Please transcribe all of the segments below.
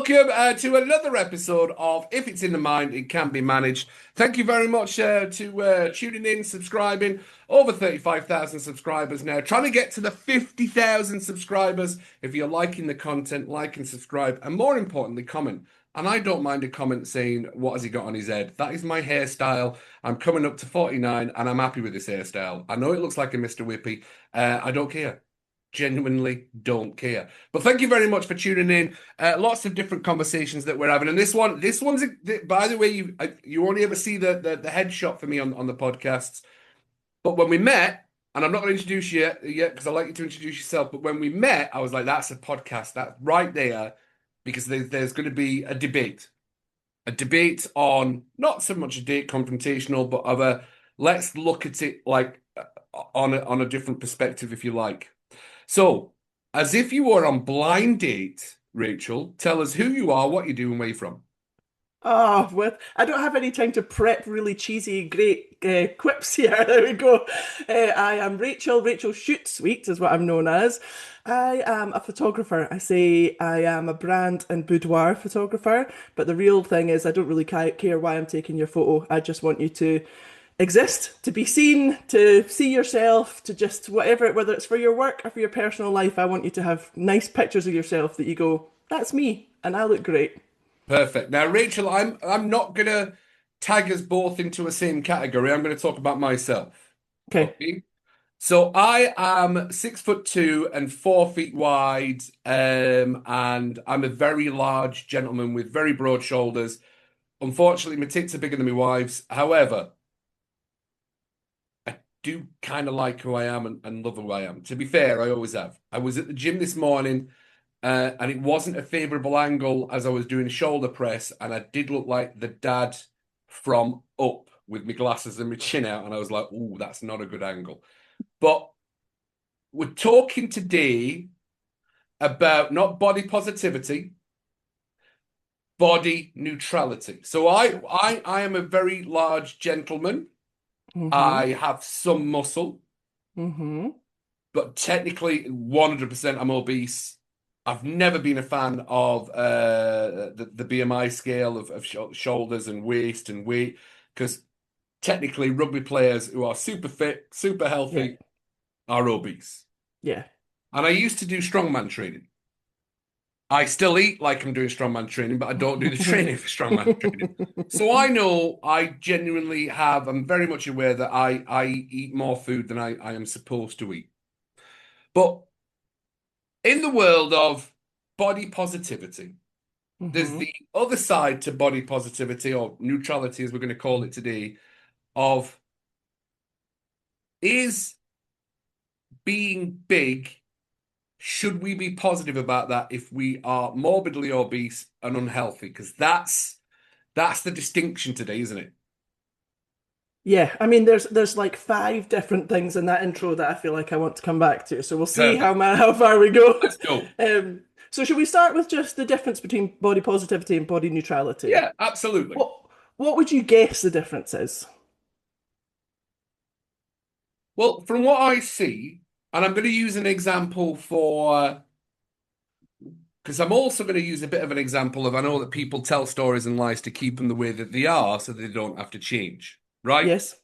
welcome to another episode of If It's in the Mind, It Can Be Managed. Thank you very much to tuning in, subscribing. Over 35,000 subscribers now. Trying to get to the 50,000 subscribers. If you're liking the content, like and subscribe. And more importantly, comment. And I don't mind a comment saying, what has he got on his head? That is my hairstyle. I'm coming up to 49 and I'm happy with this hairstyle. I know it looks like a Mr. Whippy. I don't care. Genuinely don't care. But thank you very much for tuning in. Lots of different conversations that we're having, and this one's by the way, you only ever see the headshot for me on the podcasts. But when we met, and I'm not going to introduce you yet because I like you to introduce yourself. But when we met, I was like, that's a podcast, that's right there, because there's going to be a debate on not so much a date confrontational, but of a let's look at it like on a different perspective, if you like. So, as if you were on blind date, Rachel, tell us who you are, what you do, and where you're from. I don't have any time to prep really cheesy, great quips here. There we go. I am Rachel. Rachel Shoot Sweet is what I'm known as. I am a photographer. I say I am a brand and boudoir photographer, but the real thing is I don't really care why I'm taking your photo. I just want you to exist, to be seen, to see yourself, to just whatever, whether it's for your work or for your personal life. I want you to have nice pictures of yourself that you go, that's me, and I look great. Perfect. Now, Rachel, I'm not gonna tag us both into a same category. I'm gonna talk about myself. Okay. Okay. So I am 6'2" and 4 feet wide, and I'm a very large gentleman with very broad shoulders. Unfortunately, my tits are bigger than my wife's. However, I do kind of like who I am and love who I am. To be fair, I always have. I was at the gym this morning, and it wasn't a favorable angle as I was doing shoulder press, and I did look like the dad from Up with my glasses and my chin out, and I was like, "Ooh, that's not a good angle." But we're talking today about not body positivity, body neutrality. So I am a very large gentleman. Mm-hmm. I have some muscle, Mm-hmm. but technically 100% I'm obese. I've never been a fan of the BMI scale of shoulders and waist and weight because technically rugby players who are super fit, super Yeah. healthy are obese. Yeah. And I used to do strongman training. I still eat like I'm doing strongman training, but I don't do the training for strongman training. So I know I genuinely have, I'm very much aware that I eat more food than I am supposed to eat. But in the world of body positivity, there's Mm-hmm. the other side to body positivity or neutrality, as we're going to call it today, of is being big, should we be positive about that if we are morbidly obese and unhealthy? Because that's the distinction today, isn't it? Yeah, I mean, there's like five different things in that intro that I feel like I want to come back to. So we'll see Perfect. how far we go. Let's go. Um, so should we start with just the difference between body positivity and body neutrality? Yeah, absolutely. What what would you guess the difference is? Well, from what I see, and I'm going to use an example for, because I'm also going to use a bit of an example of, I know that people tell stories and lies to keep them the way that they are so they don't have to change, right? Yes.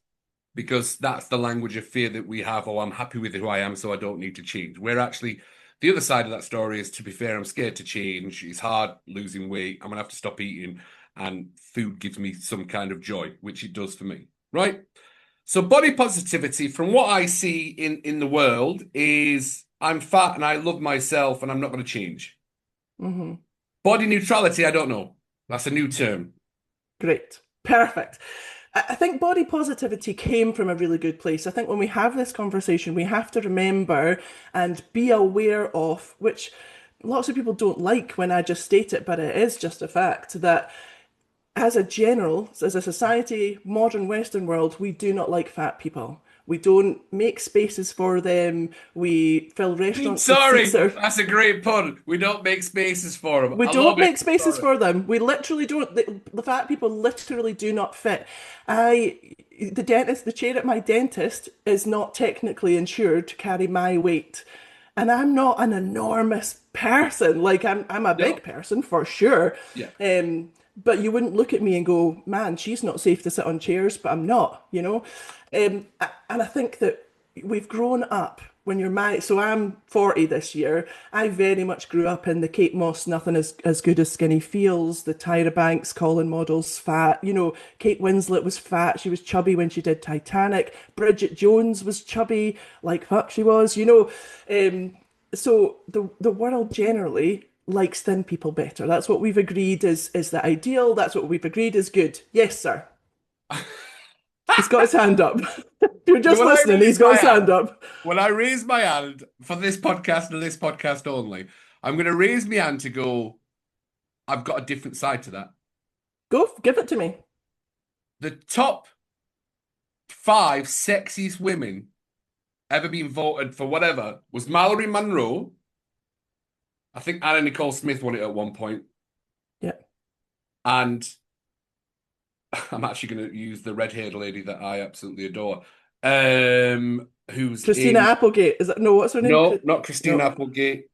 Because that's the language of fear that we have. Oh, I'm happy with who I am, so I don't need to change. Where actually, the other side of that story is, to be fair, I'm scared to change. It's hard losing weight. I'm gonna have to stop eating, and food gives me some kind of joy, which it does for me, right? So body positivity, from what I see in the world, is I'm fat and I love myself, and I'm not going to change. Hmm. Body neutrality, I don't know. That's a new term. Great. Perfect. I think body positivity came from a really good place. I think when we have this conversation, we have to remember and be aware of, which lots of people don't like when I just state it, but it is just a fact that as a general, as a society, modern Western world, we do not like fat people. We don't make spaces for them. We fill restaurants with seats Sorry, that are. that's a great pun. We don't make spaces for them. We I love don't it. make spaces Sorry. for them. We literally don't. The fat people literally do not fit. I, the chair at my dentist is not technically insured to carry my weight. And I'm not an enormous person. Like I'm a No. big person for sure. Yeah. But you wouldn't look at me and go, man, she's not safe to sit on chairs, but I'm not, you know? And I think that we've grown up when you're my, so I'm 40 this year. I very much grew up in the Kate Moss, nothing as good as skinny feels, the Tyra Banks, Colin models, fat. You know, Kate Winslet was fat. She was chubby when she did Titanic. Bridget Jones was chubby, like fuck she was, you know. So the world generally likes thin people better. That's what we've agreed is the ideal. That's what we've agreed is good. Yes, sir. He's got his hand up. If you're just When I listening, raise he's got my his hand hand, up. when I raise my hand for this podcast and this podcast only, I'm going to raise my hand to go, I've got a different side to that. Go, give it to me. The top five sexiest women ever been voted for whatever was Mallory Monroe. I think Anna Nicole Smith won it at one point. Yeah. And I'm actually going to use the red-haired lady that I absolutely adore. Who's Christina in Applegate. Is that no, what's her name? No, not Christine No. Applegate.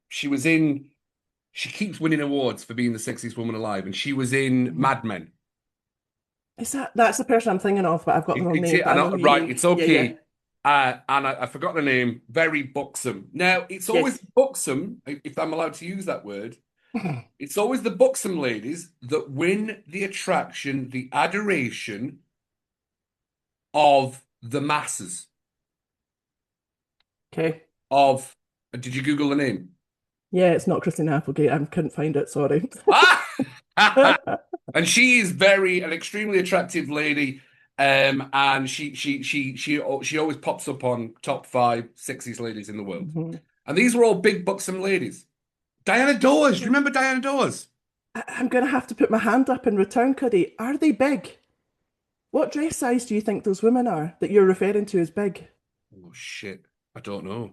She was in she keeps winning awards for being the sexiest woman alive, and she was in Mad Men. Is that's the person I'm thinking of, but I've got the wrong It's name, it, but I and know who you right, mean. it's Yeah, yeah. okay. And I forgot the name. Very buxom. Now, it's always Yes. buxom, if I'm allowed to use that word. It's always the buxom ladies that win the attraction, the adoration of the masses. Okay. Of, did you Google the name? Yeah, it's not Christina Applegate. I couldn't find it, sorry. Ah! And she is an extremely attractive lady. And she always pops up on top five sexiest ladies in the world. Mhm. And these were all big buxom ladies. Diana Dawes, do you remember Diana Dawes? I'm going to have to put my hand up in return, Cuddy. Are they big? What dress size do you think those women are that you're referring to as big? Oh shit. I don't know.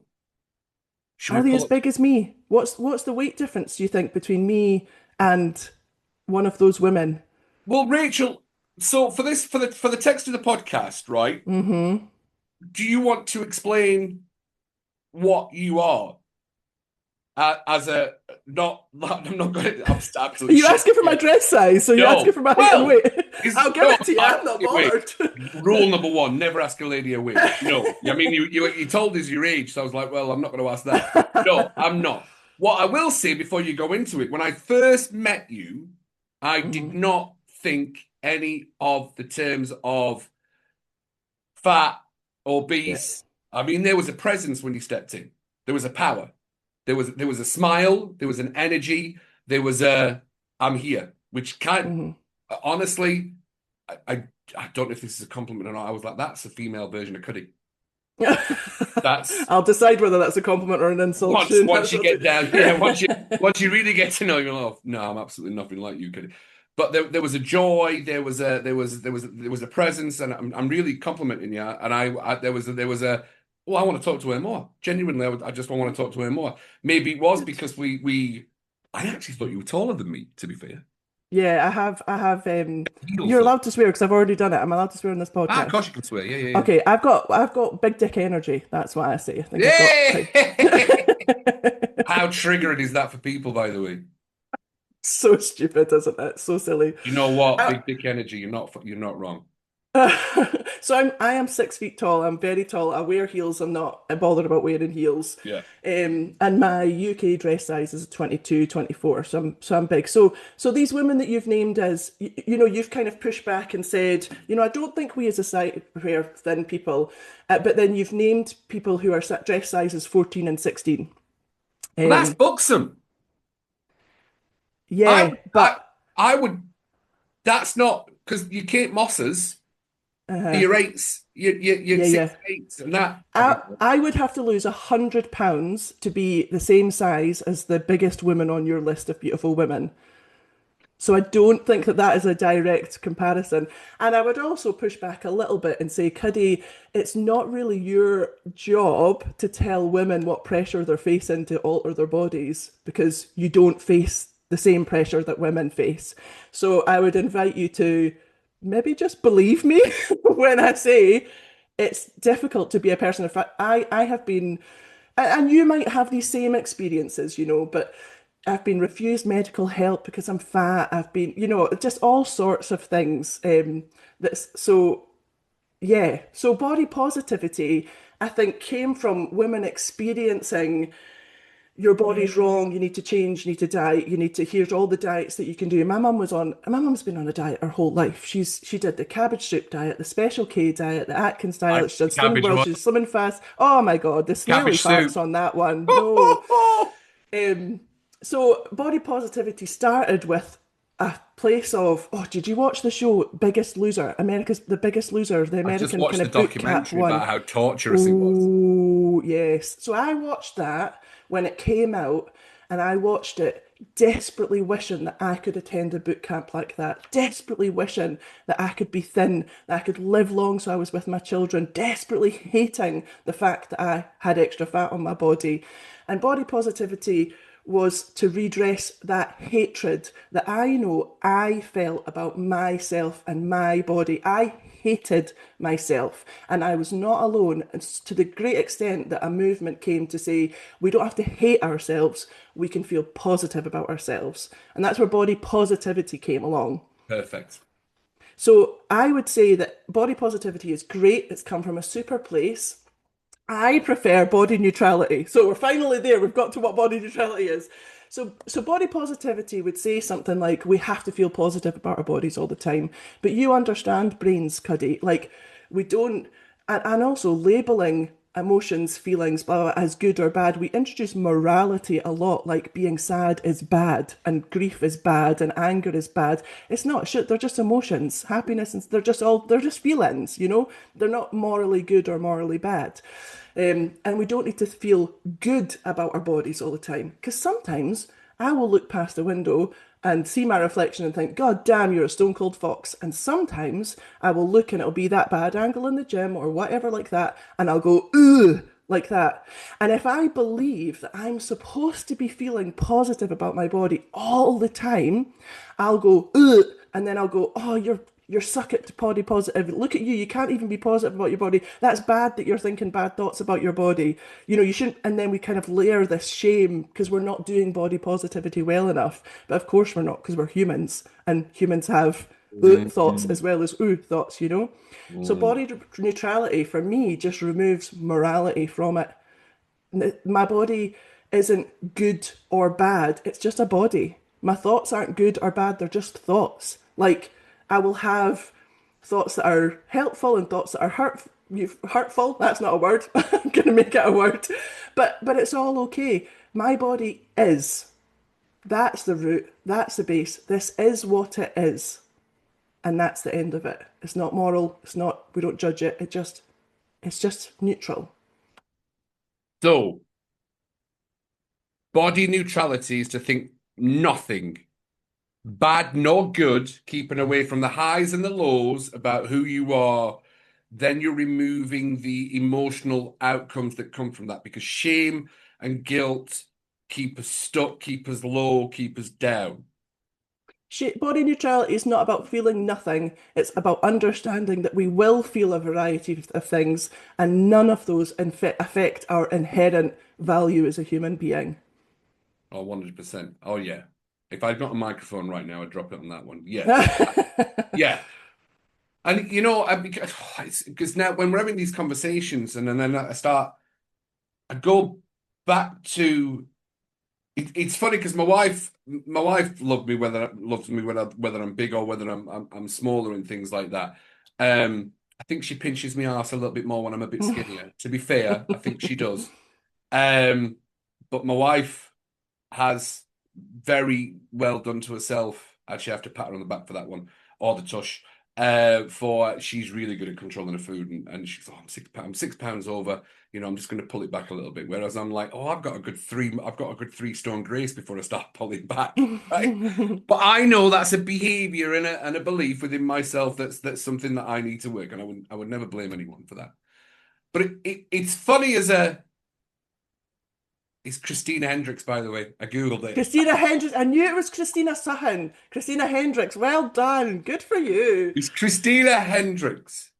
Should we Are they pull as up? big as me? What's the weight difference, do you think, between me and one of those women? Well, Rachel, so for the text of the podcast, right? Mm-hmm. Do you want to explain what you are as a not? I'm not going to. I'm Are absolutely you shit. asking for my dress size? So you're asking No. for my height and Well, weight? is I'll give no, it to you. I- I'm not wait. bothered. Rule number one: never ask a lady her weight. No, I mean you told us your age, so I was like, well, I'm not going to ask that. No, I'm not. What I will say before you go into it, when I first met you, I did Mhm. not think any of the terms of fat, Yeah. obese. I mean, there was a presence when you stepped in. There was a power. There was a smile. There was an energy. There was a I'm here, which kind Mhm. honestly, I I don't know if this is a compliment or not. I was like, that's a female version of Cuddy. That's I'll decide whether that's a compliment or an insult once soon. once That's you what get down, yeah, once you really get to know you, oh no, I'm absolutely nothing like you, Cuddy. But there was a joy, there was a presence, and I'm really complimenting you. And there was a well, I want to talk to her more. Genuinely, I just want to talk to her more. Maybe it was Good. because we I actually thought you were taller than me, to be fair. Yeah, I have Heels you're though. allowed to swear because I've already done it. I'm allowed to swear on this Ah, of course podcast. you can swear. Yeah, yeah, Okay, I've got big dick energy. That's why I say. I think I've got yeah. quite Yay! How triggering is that for people, by the way? so stupid, isn't it? So silly. You know what? Uh, Big dick energy. You're not wrong. so I am 6 feet tall. I'm very tall. I wear heels. I'm not bothered about wearing heels. Yeah. And my UK dress size is 22, 24. So I'm big. So these women that you've named as you've kind of pushed back and said, I don't think we as a society wear thin people, but then you've named people who are dress sizes 14 and 16. Well, that's Um, buxom. I yeah, would, I, but I would. That's not because you Kate Mosses, uh, your eights, your yeah, six yeah. eights, and that. I I think. I would have to lose £100 to be the same size as the biggest woman on your list of beautiful women. So I don't think that that is a direct comparison. And I would also push back a little bit and say, Cuddy, it's not really your job to tell women what pressure they're facing to alter their bodies because you don't face the same pressure that women face. So I would invite you to maybe just believe me when I say it's difficult to be a person. In fact, I have been. And you might have these same experiences, but I've been refused medical help because I'm fat. I've been, just all sorts of things. That's so yeah. So body positivity, I think, came from women experiencing your body's wrong, you need to change, you need to diet, here's all the diets that you can do. My mum's been on a diet her whole life. She did the cabbage soup diet, the Special K diet, the Atkins I diet, she's done Slimming cabbage World, what? she's slimming fast. Oh my God, the snaily Cabbage soup. farts on that one. No. Um, so body positivity started with a place of, oh, did you watch the show Biggest Loser? America's The Biggest Loser, the I just American kind watched the of boot camp documentary one. about how torturous it was. Oh, yes. So I watched that when it came out, and I watched it desperately wishing that I could attend a boot camp like that, desperately wishing that I could be thin, that I could live long so I was with my children, desperately hating the fact that I had extra fat on my body. And body positivity was to redress that hatred that I know I felt about myself and my body. I hated myself, and I was not alone. And to the great extent that a movement came to say we don't have to hate ourselves, we can feel positive about ourselves. And that's where body positivity came along. Perfect. So I would say that body positivity is great. It's come from a super place. I prefer body neutrality. So we're finally there. We've got to what body neutrality is. So body positivity would say something like we have to feel positive about our bodies all the time. But you understand brains, Cuddy. Like we don't, and also labeling emotions, feelings, blah, blah, as good or bad. We introduce morality a lot, like being sad is bad and grief is bad and anger is bad. It's not shit. They're just emotions. Happiness, and they're just feelings, They're not morally good or morally bad. And we don't need to feel good about our bodies all the time. Because sometimes I will look past the window and see my reflection and think, God damn, you're a stone cold fox. And sometimes I will look and it'll be that bad angle in the gym or whatever like that. And I'll go, ooh, like that. And if I believe that I'm supposed to be feeling positive about my body all the time, I'll go, ugh, and then I'll go, oh, you're suck it to body positive. Look at you. You can't even be positive about your body. That's bad that you're thinking bad thoughts about your body. You shouldn't. And then we kind of layer this shame because we're not doing body positivity well enough. But of course we're not because we're humans and humans have thoughts Mm, as well as thoughts. So mm. body neutrality for me just removes morality from it. My body isn't good or bad. It's just a body. My thoughts aren't good or bad. They're just thoughts. Like I will have thoughts that are helpful and thoughts that are hurtful. That's not a word. I'm gonna make it a word. But it's all okay. My body is. That's the root. That's the base. This is what it is. And that's the end of it. It's not moral. It's not, we don't judge it. It's just neutral. So, body neutrality is to think nothing, bad nor good, keeping away from the highs and the lows about who you are. Then you're removing the emotional outcomes that come from that because shame and guilt keep us stuck, keep us low, keep us down. Body neutrality is not about feeling nothing. It's about understanding that we will feel a variety of things, and none of those affect our inherent value as a human being. Oh, 100%. Oh, yeah. If I'd got a microphone right now, I'd drop it on that one. Yeah. Yeah. And because now when we're having these conversations and then I go back to it's funny because my wife loves me whether I'm big or whether I'm smaller and things like that. I think she pinches me ass a little bit more when I'm a bit skinnier. To be fair, I think she does. Um, but my wife has very well done to herself. Actually, I have to pat her on the back for that one, or the tush. For she's really good at controlling her food, and she's oh, I'm 6 pounds over. I'm just going to pull it back a little bit. Whereas I'm like, oh, I've got a good 3 stone grace before I start pulling back, right? But I know that's a behavior and a belief within myself that's something that I need to work, and I would never blame anyone for that. But it's funny as a it's Christina Hendricks, by the way. I googled it. Christina Hendricks. I knew it was Christina Sutton. Christina Hendricks. Well done. Good for you. It's Christina Hendricks.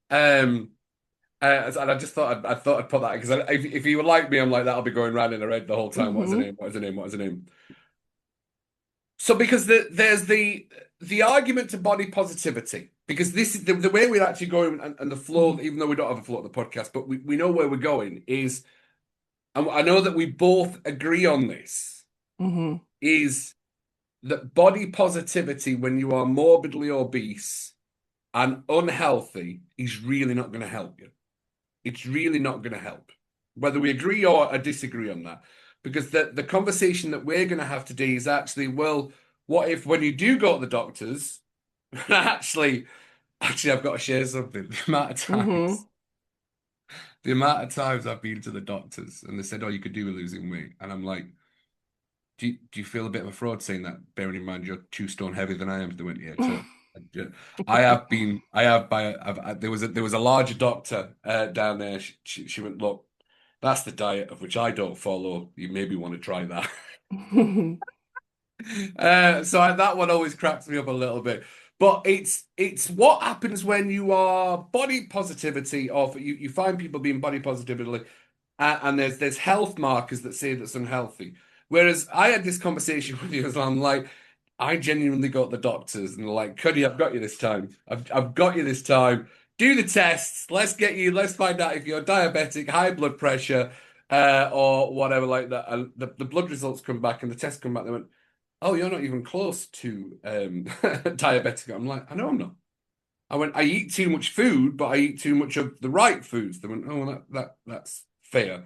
And I just thought I thought I'd put that because if you were like me, I'm like that'll be going round in her head the whole time. What's her Hmm. name? What's her name? What's her name? So because there's the argument to body positivity, because this is the way we're actually going and the flow, Hmm. even though we don't have a flow at the podcast, but we know where we're going is, and I know that we both agree on this, Hmm. is that body positivity when you are morbidly obese and unhealthy is really not going to help you. It's really not going to help, whether we agree or disagree on that. Because the conversation that we're going to have today is actually, well, what if when you do go to the doctors, actually, I've got to share something. Hmm. The amount of times I've been to the doctors and they said, oh, you could do with losing weight. And I'm like, do you feel a bit of a fraud saying that, bearing in mind you're 2 stone heavier than I am? They went, yeah, totally. There was a larger doctor down there. She went, look, that's the diet of which I don't follow. You maybe want to try that. That one always cracks me up a little bit. But it's what happens when you are body positivity, or you find people being body positively, and there's health markers that say that's unhealthy. Whereas I had this conversation with you, as I'm like, I genuinely got the doctors, and they're like, Cuddy, I've got you this time. I've got you this time. Do the tests. Let's find out if you're diabetic, high blood pressure, or whatever like that. And the blood results come back, and the tests come back. They went, oh, you're not even close to diabetic. I'm like, I know I'm not. I went, I eat too much food, but I eat too much of the right foods. They went, oh, well, that's fair.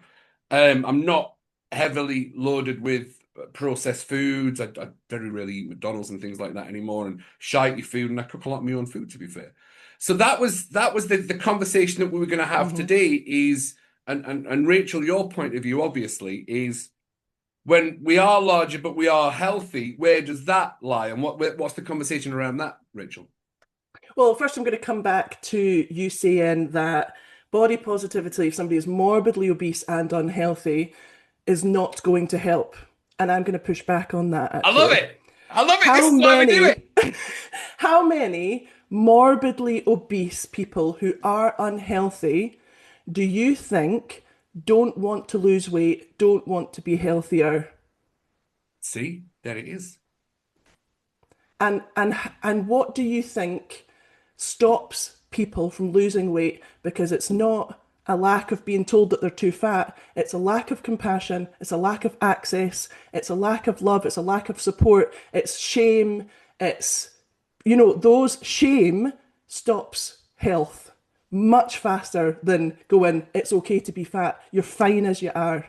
I'm not heavily loaded with processed foods. I very rarely eat McDonald's and things like that anymore, and shitey food, and I cook a lot of my own food, to be fair. So that was the conversation that we were going to have Hmm. today. Is and Rachel, your point of view, obviously, is when we are larger but we are healthy. Where does that lie, and what's the conversation around that, Rachel? Well, first I'm going to come back to you saying that body positivity, if somebody is morbidly obese and unhealthy, is not going to help. And I'm going to push back on that I love actually. it. I love it. This How is why we do it. many, how many morbidly obese people who are unhealthy do you think don't want to lose weight, don't want to be healthier? See, there it is. And what do you think stops people from losing weight? Because it's not a lack of being told that they're too fat, it's a lack of compassion, it's a lack of access, it's a lack of love, it's a lack of support, it's shame, it's, those shame stops health much faster than going, it's okay to be fat, you're fine as you are.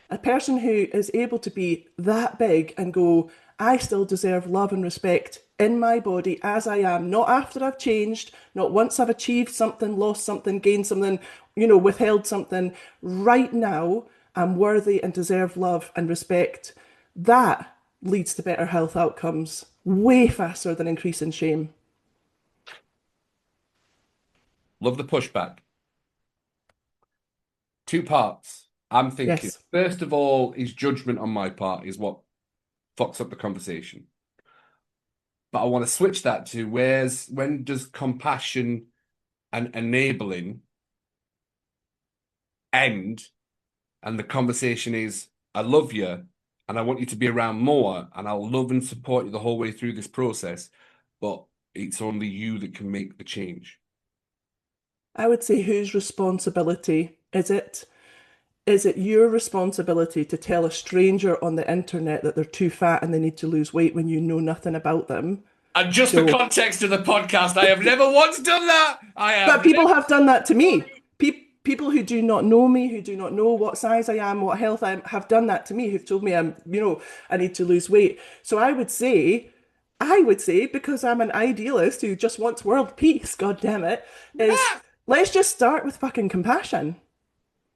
A person who is able to be that big and go, I still deserve love and respect in my body as I am, not after I've changed, not once I've achieved something, lost something, gained something, withheld something. Right now, I'm worthy and deserve love and respect. That leads to better health outcomes way faster than increasing shame. Love the pushback. Two parts. I'm thinking, Yes. first of all, is judgment on my part is what fucks up the conversation. But I want to switch that to when does compassion and enabling end? And the conversation is, I love you and I want you to be around more, and I'll love and support you the whole way through this process, but it's only you that can make the change. I would say whose responsibility is it? Is it your responsibility to tell a stranger on the internet that they're too fat and they need to lose weight when you know nothing about them? And just for So, context of the podcast, I have never once done that. I but have people never. have done that to me. People who do not know me, who do not know what size I am, what health I am, have done that to me, who've told me I need to lose weight. So I would say, because I'm an idealist who just wants world peace, god damn it, is let's just start with fucking compassion.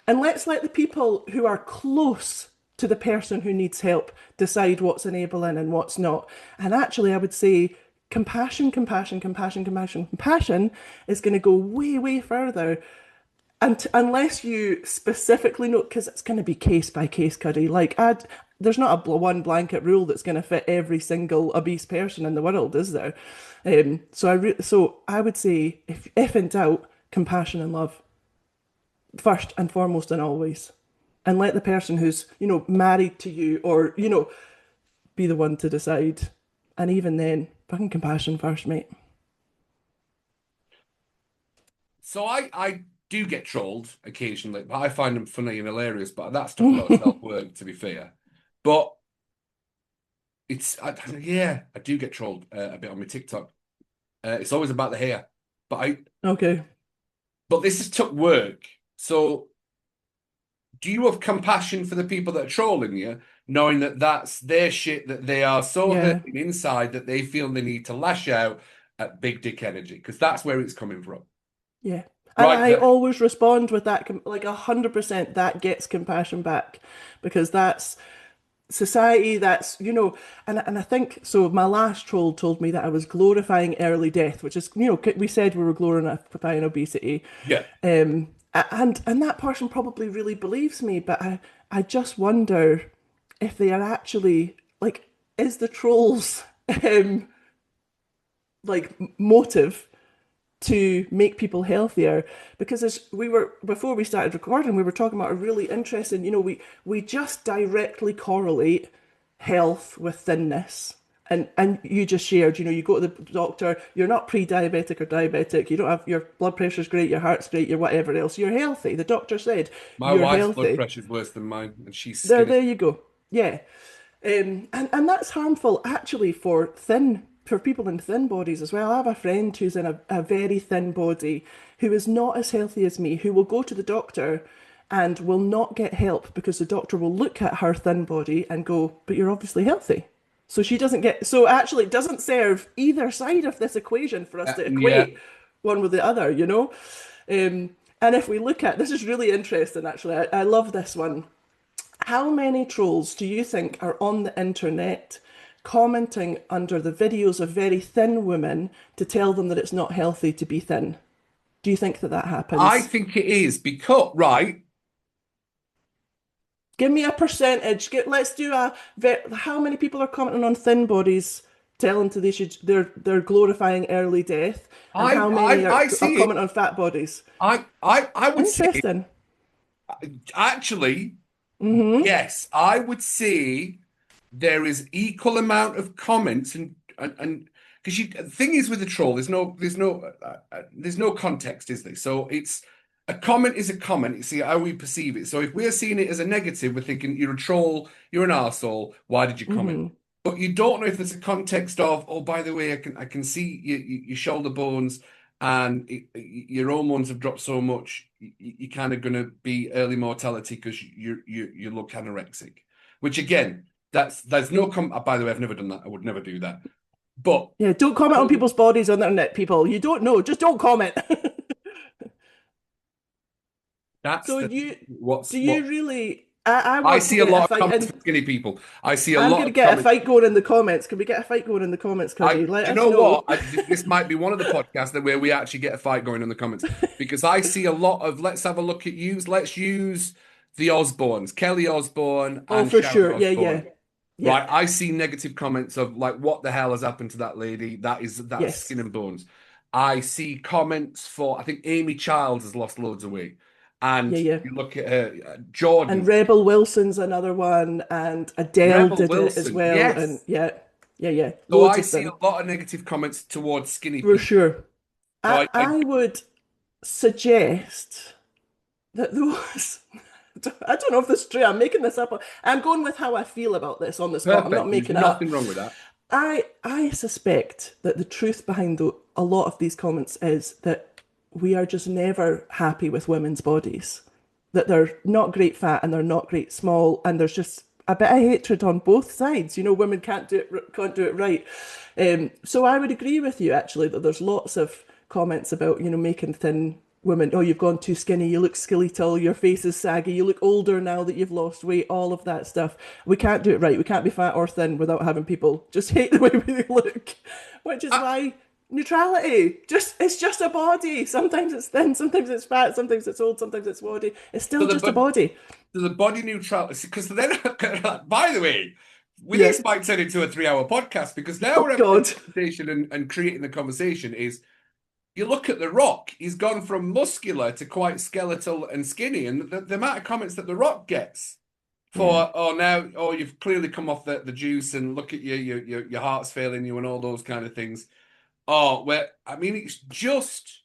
And let's let the people who are close to the person who needs help decide what's enabling and what's not. And actually, I would say compassion, compassion, compassion, compassion, compassion is going to go way, way further. And unless you specifically know, because it's going to be case by case, Cuddy. There's not a one blanket rule that's going to fit every single obese person in the world, is there? So I would say, if in doubt, compassion and love. first and foremost and always. And let the person who's, married to you or, be the one to decide. And even then, fucking compassion first, mate. So I do get trolled occasionally, but I find them funny and hilarious. But that's stuff a lot of self-work, to be fair. But yeah, I do get trolled a bit on my TikTok. It's always about the hair, but Okay. this has took work. So do you have compassion for the people that are trolling you, knowing that that's their shit, that they are so Yeah. hurting inside that they feel they need to lash out at big dick energy? Because that's where it's coming from. Yeah. And Right I there. always respond with that, like 100% that gets compassion back because that's society, that's, and I think, so my last troll told me that I was glorifying early death, which is, we said we were glorifying obesity. Yeah. And that person probably really believes me, but I just wonder if they are actually, like, is the trolls, like, motive to make people healthier, because as we were before we started recording, we were talking about a really interesting, we just directly correlate health with thinness. And you just shared, you go to the doctor, you're not pre-diabetic or diabetic, you don't have, your blood pressure's great, your heart's great, your whatever else, you're healthy. The doctor said My you're wife's blood healthy. pressure's worse than mine, and she's skinny. There you go. Yeah. And that's harmful actually for people in thin bodies as well. I have a friend who's in a very thin body who is not as healthy as me, who will go to the doctor and will not get help because the doctor will look at her thin body and go, but you're obviously healthy. So she doesn't get, so actually it doesn't serve either side of this equation for us to Yeah, equate one with the other. And if we look at, this is really interesting actually. I love this one. How many trolls do you think are on the internet commenting under the videos of very thin women to tell them that it's not healthy to be thin? Do you think that that I happens? think it is because right. Give me a percentage. Let's do how many people are commenting on thin bodies, telling to they're glorifying early death, and how many I are see it. commenting on fat bodies? I would say Interesting. actually Mm-hmm. yes. I would say there is equal amount of comments and because the thing is with the troll, there's no context, is there? So it's a comment is a comment. You see how we perceive it. So if we're seeing it as a negative, we're thinking you're a troll, you're an arsehole, why did you comment? Mm-hmm. But you don't know if there's a context of, oh, by the way, I can see your shoulder bones and your hormones have dropped so much, you're kind of going to be early mortality because you look anorexic. Which again, there's no by the way, I've never done that. I would never do that. But Yeah, don't comment on people's bodies on the internet, people. You don't know, just don't comment. that's So the do what you really? I I want to see a get a lot of fight, comments and for skinny people. I see a I'm lot going to of get a comments. fight going in the comments. Can we get a fight going in the comments, Cuddy? Do Let you us know what? know. This might be one of the podcasts where we actually get a fight going in the comments because I see a lot of let's have a look at use. Let's use the Osbournes, Kelly Osbourne Oh, and for Sharon sure. Yeah, Osbourne. yeah, yeah. Right, I see negative comments of like, what the hell has happened to that lady? That's Yes. skin and bones. I see comments for I think Amy Childs has lost loads of weight, Yeah, and yeah. you look at her, And Jordan, Rebel Wilson's another one, and Adele Rebel did it as Wilson, well. And yes. yeah, yeah, yeah. So Loads I of see them a lot of negative comments towards skinny for people. sure. So I would suggest that those. I don't know if this is true. I'm making this up. I'm going with how I feel about this on the spot. I'm not perfect. There's making it up. nothing wrong with that. I suspect that the truth behind a lot of these comments is that we are just never happy with women's bodies. That they're not great fat and they're not great small, and there's just a bit of hatred on both sides. Women can't do it right. So I would agree with you actually that there's lots of comments about making thin women. Oh, you've gone too skinny. You look skeletal. Your face is saggy. You look older now that you've lost weight. All of that stuff. We can't do it right. We can't be fat or thin without having people just hate the way we look, which is Uh, why neutrality. It's just a body. Sometimes it's thin. Sometimes it's fat. Sometimes it's old. Sometimes it's body. It's so still the just a but body. so the body neutrality because then by the way, Yeah. this might turn into a 3-hour podcast because now Oh we're having the God. conversation and creating the conversation is you look at The Rock, he's gone from muscular to quite skeletal and skinny. And the amount of comments that The Rock gets Yeah. for, oh, now, oh, you've clearly come off the juice and look at you, your heart's failing you and all those kind of things. Oh, well, I mean, it's just,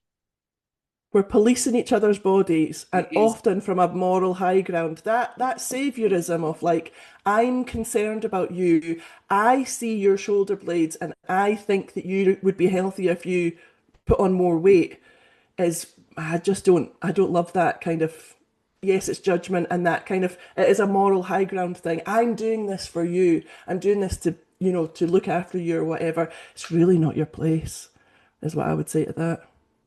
We're policing each other's bodies, and it is often from a moral high ground. That saviorism of like, I'm concerned about you. I see your shoulder blades, and I think that you would be healthier if you put on more weight. Is I don't love that kind of. Yes, it's judgment and that kind of. It is a moral high ground thing. I'm doing this for you. I'm doing this to to look after you or whatever. It's really not your place, is what I would say to that.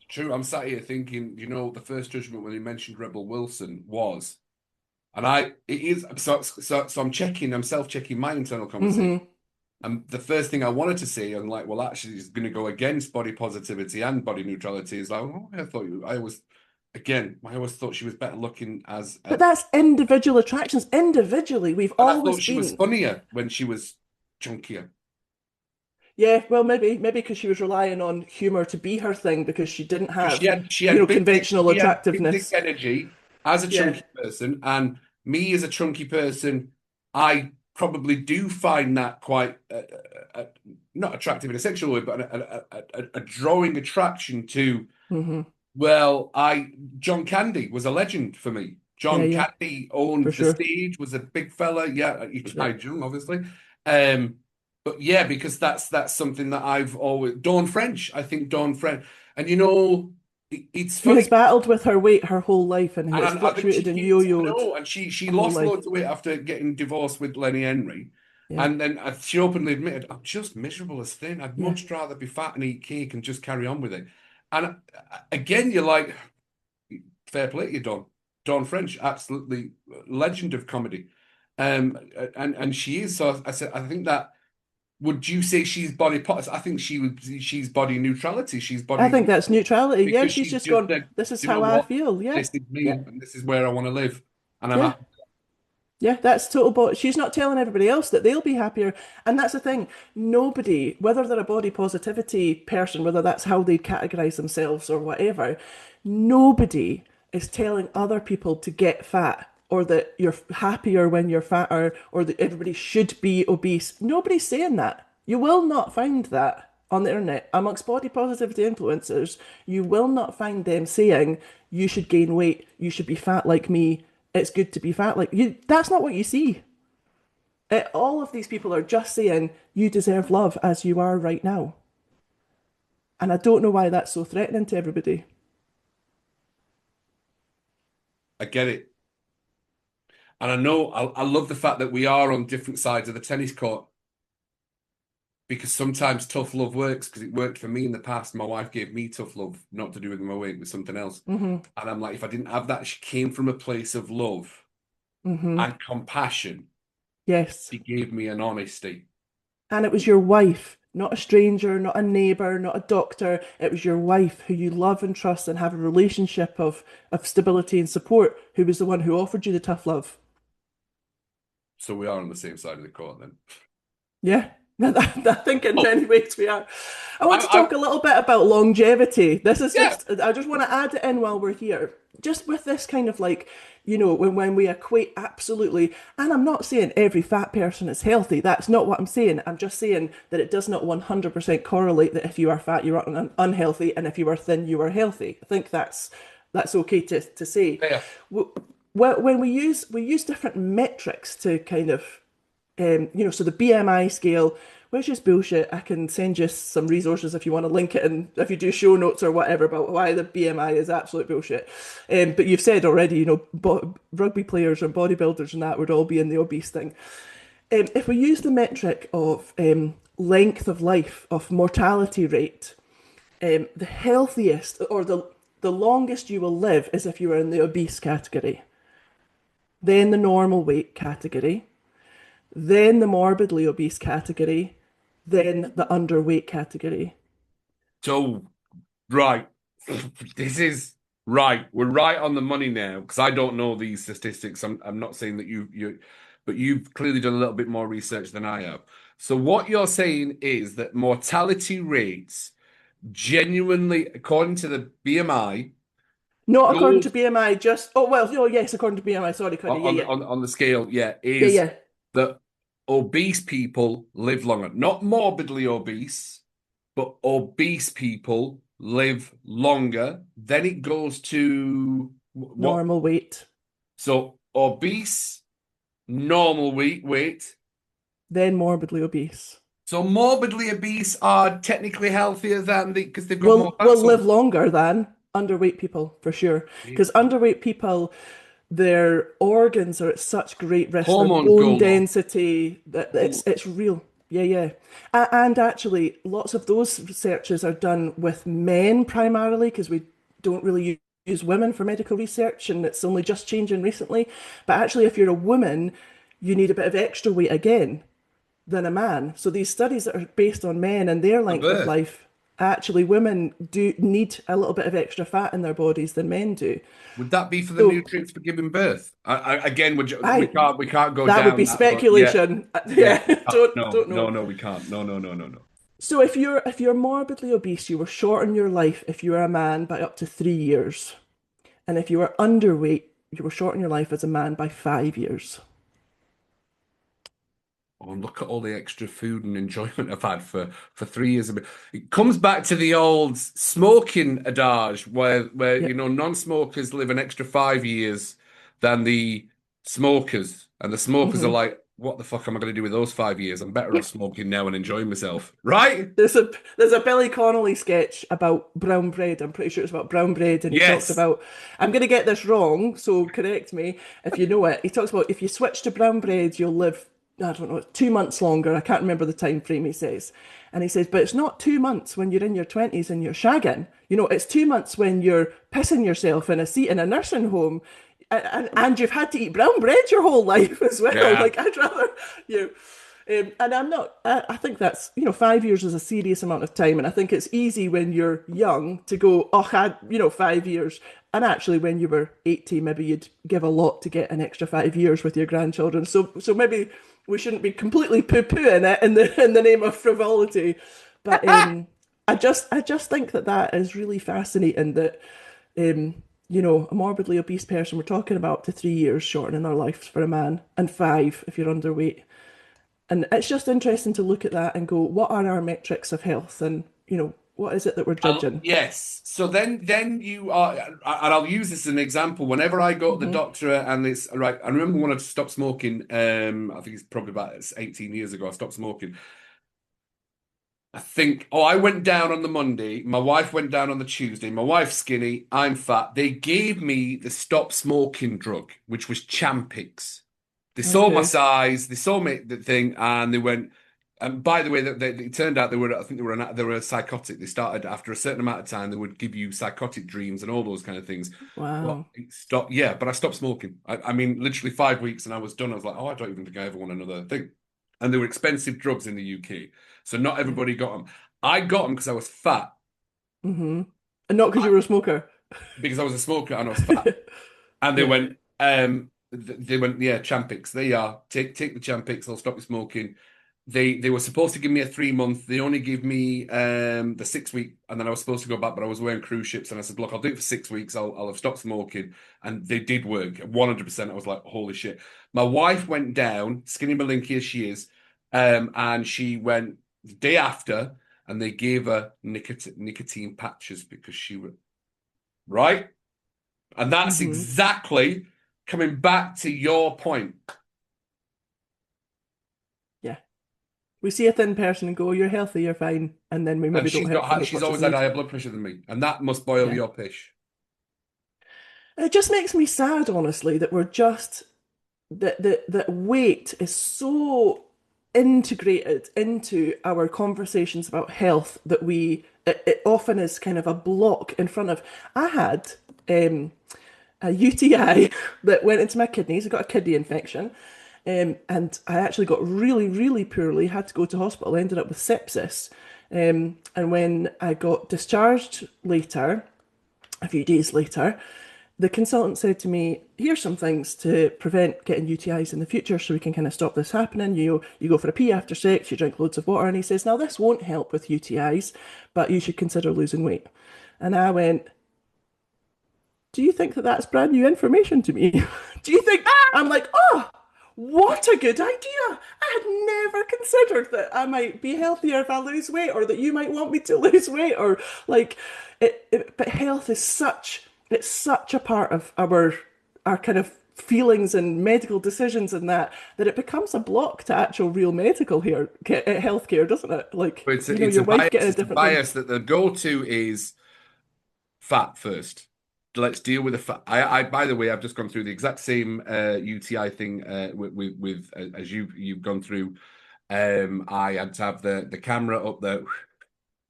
true. I'm sat here thinking, the first judgment when he mentioned Rebel Wilson was, and it is, so I'm self-checking my internal conversation. Hmm. And the first thing I wanted to say, I'm like, well, actually, it's going to go against body positivity and body neutrality. Is like, oh, I always thought she was better looking But that's individual attractions. Individually, we've and I always thought she was been. funnier when she was chunkier. Yeah, well, maybe because she was relying on humor to be her thing because she didn't Because have, she had big dick, conventional she had big dick attractiveness. energy as a Yeah. chunky person, and me as a chunky person, I probably do find that quite not attractive in a sexual way, but a drawing attraction to. Hmm. Well, John Candy was a legend for me. Yeah, John yeah, Candy for owned the sure. stage, was a big fella. Yeah, he Yeah. died young, obviously. Um, but yeah, because that's something that I've always Dawn French. I think Dawn French, and it's Who has funny. battled with her weight her whole life and who has And I think fluctuated she and keeps, I yo-yoed know, and she her whole lost life. loads of weight after getting divorced with Lenny Henry. Yeah, And then she openly admitted, I'm just miserable as thin. I'd yeah. much rather be fat and eat cake and just carry on with it. And again, you're like, fair play to you, Dawn. Dawn French, absolutely legend of comedy. And she is. So I said, I think that would you say she's body positive? I think she's body neutrality. She's I body think that's neutrality. Yeah, because she's she's just just gone, said, this is you know how I what? feel. Yeah, This is me yeah, and this is where I want to live. And I'm yeah. happy. Yeah, that's total. But she's not telling everybody else that they'll be happier. And that's the thing. Nobody, whether they're a body positivity person, whether that's how they categorize themselves or whatever, nobody is telling other people to get fat or that you're happier when you're fatter or that everybody should be obese. Nobody's saying that. You will not find that on the internet amongst body positivity influencers. You will not find them saying you should gain weight, you should be fat like me, it's good to be fat like you. That's not what you see. All of these people are just saying you deserve love as you are right now. And I don't know why that's so threatening to everybody. I get it. And I know I love the fact that we are on different sides of the tennis court because sometimes tough love works because it worked for me in the past. My wife gave me tough love, not to do with my weight, with something else. Hmm. And I'm like, if I didn't have that, she came from a place of love Hmm. and compassion. Yes. She gave me an honesty. And it was your wife, not a stranger, not a neighbor, not a doctor. It was your wife who you love and trust and have a relationship of stability and support, who was the one who offered you the tough love. So we are on the same side of the court then. Yeah, I think in Oh, many ways we are. I want to I talk a little bit about longevity. This is yeah, just, I just want to add it in while we're here. Just with this kind of like, when we equate absolutely, and I'm not saying every fat person is healthy. That's not what I'm saying. I'm just saying that it does not 100% correlate that if you are fat, you are unhealthy, and if you are thin, you are healthy. I think that's okay to say. yeah. When we use different metrics to kind of so the BMI scale, which is bullshit. I can send you some resources if you want to link it and if you do show notes or whatever about why the BMI is absolute bullshit. But you've said already, rugby players and bodybuilders and that would all be in the obese thing. If we use the metric of length of life, of mortality rate, the healthiest or the longest you will live is if you are in the obese category, then the normal weight category, then the morbidly obese category, then the underweight category. So right. This is right. We're right on the money now because I don't know these statistics. I'm not saying that but you've clearly done a little bit more research than I have. So what you're saying is that mortality rates Genuinely, according to the BMI, Not according to those BMI, just oh well, oh yes, according to BMI. Sorry, Connie. Yeah, yeah, on the scale, yeah, yeah, is yeah. that obese people live longer. Not morbidly obese, but obese people live longer. Then it goes to what? Normal weight, So obese, normal weight. then morbidly obese. So morbidly obese are technically healthier than the because they've got more Will fat. live So longer than underweight people for sure. Because underweight people, their organs are at such great risk. Their hormones go bone low. density, that it's real. Yeah, yeah. And actually, lots of those researches are done with men primarily because we don't really use women for medical research, and it's only just changing recently. But actually, if you're a woman, you need a bit of extra weight again than a man. So these studies that are based on men and their A length of birth. life, actually women do need a little bit of extra fat in their bodies than men do. Would that be for the So nutrients for giving birth? Again, we I can't go that would down be that, but yeah, speculation. yeah. Yeah, don't know. No, we can't. No. So if you're morbidly obese, you will shorten your life if you are a man by up to 3 years. And if you are underweight, you will shorten your life as a man by 5 years. Oh, and look at all the extra food and enjoyment I've had for 3 years. It comes back to the old smoking adage where Yep. non-smokers live an extra 5 years than the smokers, and the smokers are hmm like, what the fuck am I going to do with those 5 years? I'm better off smoking now and enjoying myself, right? There's a Billy Connolly sketch about brown bread. I'm pretty sure it's about brown bread, and he talks Yes. about. I'm going to get this wrong, so correct me if you know it. He talks about if you switch to brown bread, you'll live. I don't know, 2 months longer. I can't remember the time frame he says, and he says, but it's not 2 months when you're in your 20s and you're shagging. You know, it's 2 months when you're pissing yourself in a seat in a nursing home, and you've had to eat brown bread your whole life as well. Yeah. Like I'd rather you. And I'm not, I think that's, 5 years is a serious amount of time. And I think it's easy when you're young to go, oh, I had, 5 years. And actually, when you were 80, maybe you'd give a lot to get an extra 5 years with your grandchildren. So maybe we shouldn't be completely poo-pooing it in the name of frivolity. But I just think that that is really fascinating that, a morbidly obese person, we're talking about up to 3 years shortening their lives for a man and 5 if you're underweight. And it's just interesting to look at that and go, what are our metrics of health? And, what is it that we're judging? Yes. So then you are, and I'll use this as an example. Whenever I go to the hmm doctor and it's right, I remember when I stopped smoking. I think it's probably about 18 years ago. I stopped smoking. I think, oh, I went down on the Monday. My wife went down on the Tuesday. My wife's skinny. I'm fat. They gave me the stop smoking drug, which was Champix. They saw my Okay. size, they saw me the thing, and they went. And by the way, it turned out they were. I think they were a psychotic. They started after a certain amount of time. They would give you psychotic dreams and all those kind of things. But Wow. it stopped. Yeah, but I stopped smoking. I mean, literally 5 weeks, and I was done. I was like, oh, I don't even think I ever want another thing. And they were expensive drugs in the UK, so not Yeah. everybody got them. I got them because I was fat, hmm And not because you were a smoker. because I was a smoker and I was fat. And Yeah. they went, yeah, Champix. There you are. Take the Champix. I'll stop you smoking. They were supposed to give me a 3 month. They only gave me the 6 week, and then I was supposed to go back, but I was wearing cruise ships, and I said, look, I'll do it for 6 weeks. I'll have stopped smoking, and they did work 100%. I was like, holy shit. My wife went down, skinny malinky as she is, and she went the day after, and they gave her nicotine patches because she was right. And that's hmm exactly coming back to your point. Yeah. We see a thin person and go, you're healthy, you're fine. And then we And maybe don't help them as she's much as always had need. higher blood pressure than me, and that must boil Yeah. your pish. It just makes me sad, honestly, that we're just that weight is so integrated into our conversations about health that it often is kind of a block in front of. I had a UTI that went into my kidneys. I got a kidney infection, and I actually got really, really poorly. Had to go to hospital. Ended up with sepsis. And when I got discharged later, a few days later, the consultant said to me, here's some things to prevent getting UTIs in the future so we can kind of stop this happening. You go for a pee after sex, you drink loads of water. And he says, now this won't help with UTIs, but you should consider losing weight. And I went, do you think that that's brand new information to me? Do you think I'm like, oh, what a good idea? I had never considered that I might be healthier if I lose weight, or that you might want me to lose weight, or like but health is such a part of our kind of feelings and medical decisions and that it becomes a block to actual real medical healthcare, doesn't it? Like, But your wife getting a it's a different thing. bias that the go-to is fat first. Let's deal with the fat. By the way, I've just gone through the exact same UTI thing as you've gone through. I had to have the camera up there.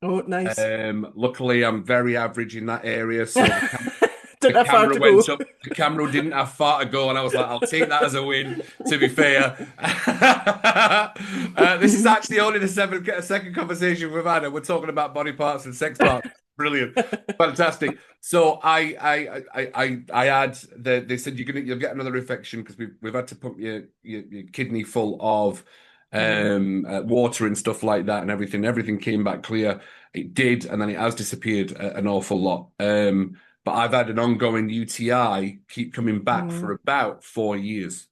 Oh, nice. Luckily, I'm very average in that area, so the Didn't have far camera to went go. up. The camera didn't have far to go, and I was like, I'll take that as a win, to be fair. This is actually only the second conversation we've had, and we're talking about body parts and sex parts. Brilliant. Fantastic. So I had they said you'll get another infection because we've had to pump your kidney full of Mm, water and stuff like that and everything. Everything came back clear. It did, and then it has disappeared an awful lot. But I've had an ongoing UTI keep coming back for mm. about 4 years.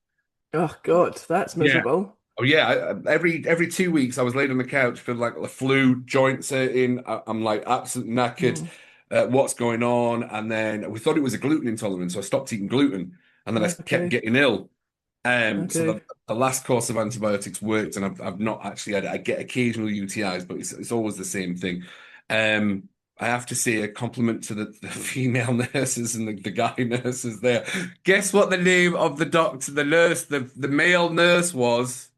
Oh God, that's Yeah. miserable. Oh yeah, every 2 weeks I was laid on the couch feeling like the flu, joints hurting. I'm like absolutely knackered. Mm, What's going on? And then we thought it was a gluten intolerance, so I stopped eating gluten, and then I kept okay, getting ill. So okay. the last course of antibiotics worked, and I've not actually had it. I get occasional UTIs, but it's always the same thing. I have to say a compliment to the female nurses and the guy nurses there. Guess what the name of the doctor, the nurse, the male nurse was?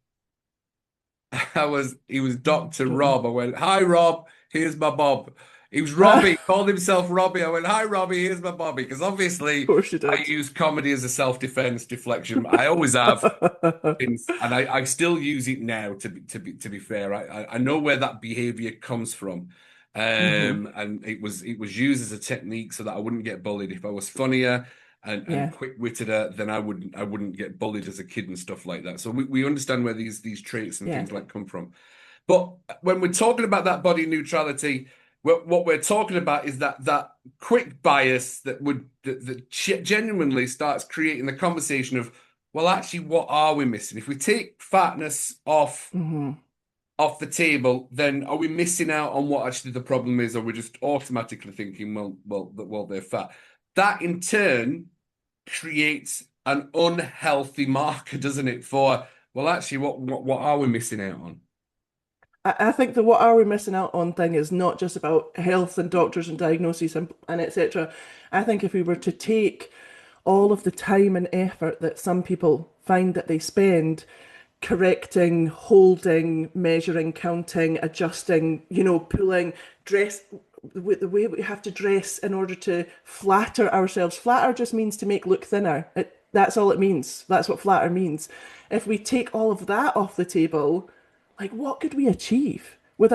He was Dr. Don't know. Rob. I went, hi Rob, here's my Bob. He was Robbie, called himself Robbie. I went, hi Robbie, here's my Bobby. Because Of obviously course you I did. use comedy as a self-defense deflection. I always have. And I still use it now to be fair. I know where that behavior comes from. Hmm. And it was used as a technique so that I wouldn't get bullied. If I was funnier and Yeah, quick-witteder, then I wouldn't get bullied as a kid and stuff like that. So we understand where these traits and yeah, things like come from. But when we're talking about that body neutrality, what we're talking about is that quick bias that genuinely starts creating the conversation of, well, actually, what are we missing? If we take fatness hmm, off the table, then are we missing out on what actually the problem is, or we're just automatically thinking, well, they're fat. That in turn creates an unhealthy marker, doesn't it? For well, actually, what are we missing out on? I think the what are we missing out on thing is not just about health and doctors and diagnoses and etc. I think if we were to take all of the time and effort that some people find that they spend correcting, holding, measuring, counting, adjusting, pulling, dress with the way we have to dress in order to flatter ourselves. Flatter just means to make look thinner. That's all it means. That's what flatter means. If we take all of that off the table, like what could we achieve with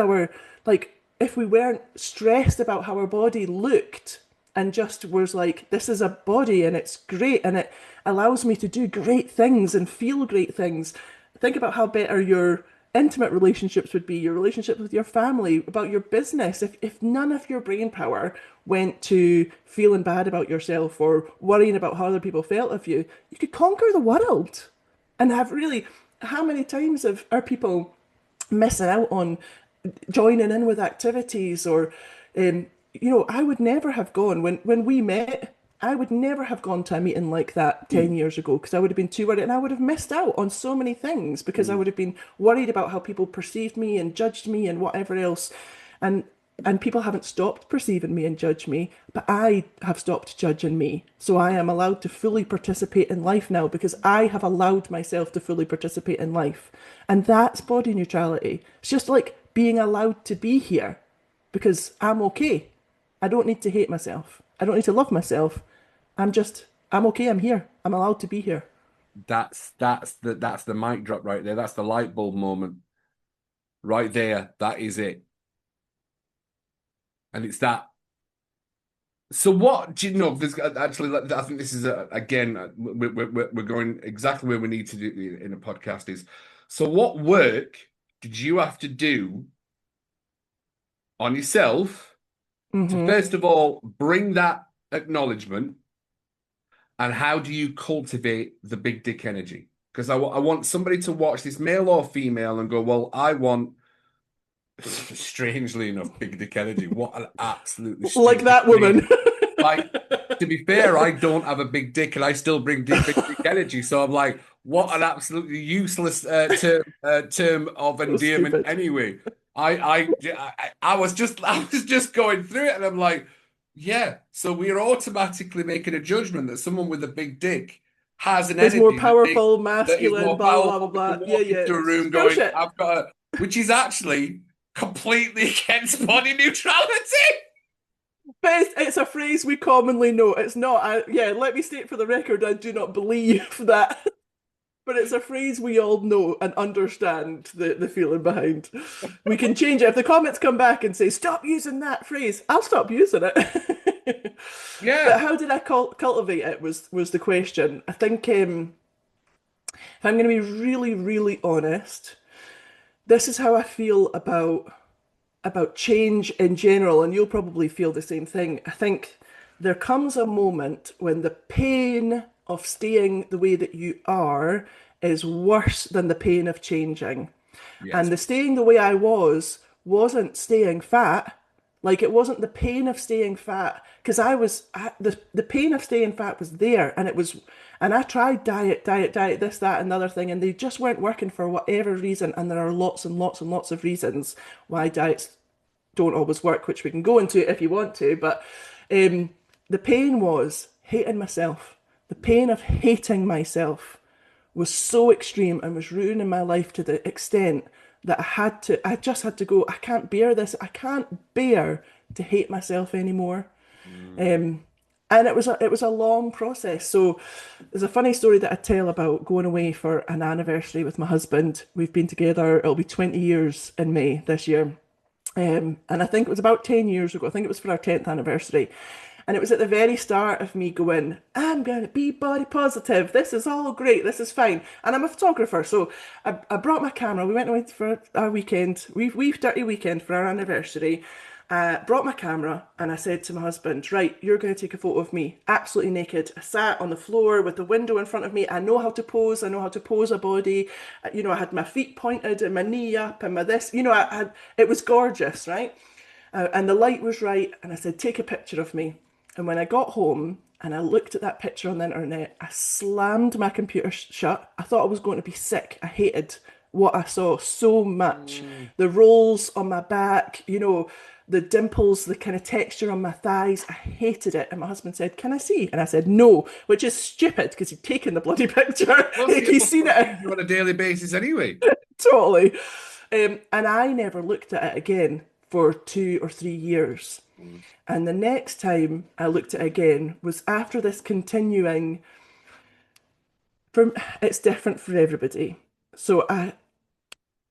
if we weren't stressed about how our body looked and just was like, this is a body and it's great and it allows me to do great things and feel great things. Think about how better your intimate relationships would be, your relationships with your family, about your business. If none of your brain power went to feeling bad about yourself or worrying about how other people felt of you, you could conquer the world. And have really, how many times are people missing out on joining in with activities or I would never have gone when we met. I would never have gone to a meeting like that 10 years ago because I would have been too worried and I would have missed out on so many things because I Mm. would have been worried about how people perceived me and judged me and whatever else. And people haven't stopped perceiving me and judge me, but I have stopped judging me. So I am allowed to fully participate in life now because I have allowed myself to fully participate in life. And that's body neutrality. It's just like being allowed to be here because I'm okay. I don't need to hate myself. I don't need to love myself. I'm okay. I'm here. I'm allowed to be here. That's the mic drop right there. That's the light bulb moment right there. That is it. And it's that So what do you know? There's actually, I think this is again, we're going exactly where we need to do in a podcast is. So what work did you have to do on yourself to Hmm. first of all bring that acknowledgement, and how do you cultivate the big dick energy? Because I want somebody to watch this, male or female, and go, well, I want, strangely enough, big dick energy. What an absolutely Like stupid that phrase. woman. Like, to be fair, I don't have a big dick and I still bring big dick energy. So I'm like, what an absolutely useless term of So endearment stupid. anyway. I was just going through it and I'm like, yeah. So we're automatically making a judgment that someone with a big dick has an Is more energy powerful, that is masculine, more blah blah blah powerful, that blah can blah. Yeah, walk yeah. into a It's room going, bullshit. I've got a, which is actually completely against body neutrality. But it's a phrase we commonly know. It's not. Yeah, let me state for the record, I do not believe that. But it's a phrase we all know and understand the feeling behind. We can change it. If the comments come back and say, stop using that phrase, I'll stop using it. But Yeah. how did I cultivate it was the question. I think if I'm going to be really, really honest, this is how I feel about change in general, and you'll probably feel the same thing. I think there comes a moment when the pain of staying the way that you are is worse than the pain of changing. And Yes. the staying the way I wasn't staying fat. Like it wasn't the pain of staying fat because the pain of staying fat was there and it was and I tried diet, this, that, and the other thing, and they just weren't working for whatever reason. And there are lots and lots and lots of reasons why diets don't always work, which we can go into if you want to. But um, the pain was hating myself. The pain of hating myself was so extreme and was ruining my life to the extent that I just had to go, I can't bear this. I can't bear to hate myself anymore. Mm. Um, and it was a long process. So there's a funny story that I tell about going away for an anniversary with my husband. We've been together, it'll be 20 years in May this year. And I think it was about 10 years ago. I think it was for our 10th anniversary. And it was at the very start of me going, I'm going to be body positive. This is all great. This is fine. And I'm a photographer. So I brought my camera. We went away for our weekend, we've dirty weekend for our anniversary. Brought my camera and I said to my husband, right, you're going to take a photo of me absolutely naked. I sat on the floor with the window in front of me. I know how to pose. I know how to pose a body. I had my feet pointed and my knee up and my this. It was gorgeous, right? And the light was right. And I said, take a picture of me. And when I got home and I looked at that picture on the internet, I slammed my computer shut. I thought I was going to be sick. I hated what I saw so much. Mm. The rolls on my back, the dimples, the kind of texture on my thighs. I hated it. And my husband said, can I see? And I said, no, which is stupid because he'd taken the bloody picture. Plus, Like, yeah, he's plus seen what it you do on a daily basis anyway. totally. And I never looked at it again for 2 or 3 years. Mm. And the next time I looked at it again was after this continuing from it's different for everybody. So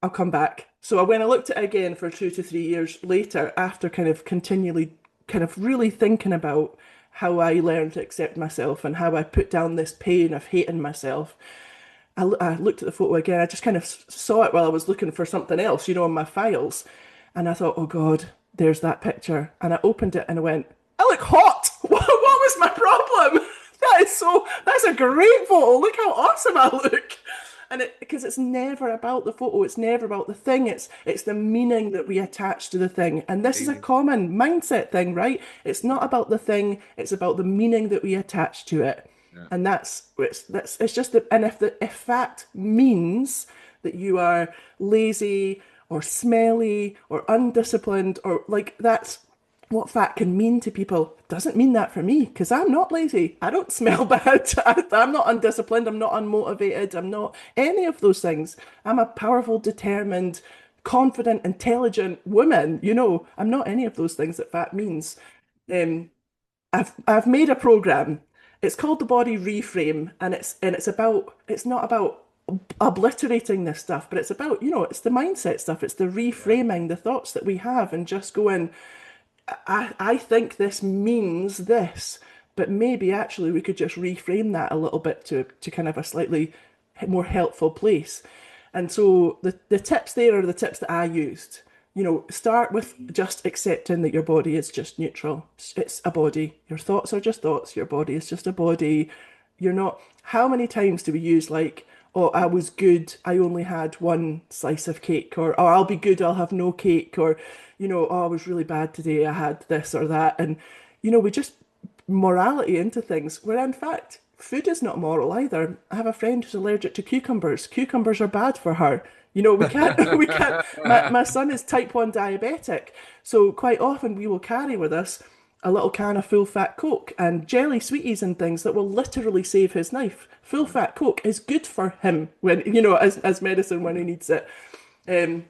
I'll come back. So when I looked at it again for 2 to 3 years later, after kind of continually kind of really thinking about how I learned to accept myself and how I put down this pain of hating myself, I looked at the photo again. I just kind of saw it while I was looking for something else, in my files. And I thought, oh God, there's that picture. And I opened it and I went, I look hot. What was my problem? That's a great photo. Look how awesome I look. And because it's never about the photo, it's never about the thing. It's the meaning that we attach to the thing. And this is a Amazing. common mindset thing, right? It's not about the thing, it's about the meaning that we attach to it. Yeah. And it's just that. And if that means that you are lazy or smelly or undisciplined or like that's what fat can mean to people. It doesn't mean that for me because I'm not lazy. I don't smell bad. I'm not undisciplined. I'm not unmotivated. I'm not any of those things. I'm a powerful, determined, confident, intelligent woman. I'm not any of those things that fat means. Um, I've made a program. It's called the Body Reframe, and it's not about obliterating this stuff, but it's about it's the mindset stuff. It's the Yeah. reframing the thoughts that we have, and just going. I think this means this, but maybe actually we could just reframe that a little bit to kind of a slightly more helpful place. And so the tips there are the tips that I used. Start with just accepting that your body is just neutral. It's a body. Your thoughts are just thoughts. Your body is just a body. You're not. How many times do we use like, oh, I was good, I only had one slice of cake, or oh, I'll be good, I'll have no cake, or, oh, I was really bad today, I had this or that. And, we just morality into things, where in fact, food is not moral either. I have a friend who's allergic to cucumbers. Cucumbers are bad for her. We can't, we can't. My son is type 1 diabetic. So quite often we will carry with us a little can of full fat Coke and jelly sweeties and things that will literally save his life. Full fat Coke is good for him when, as medicine when he needs it.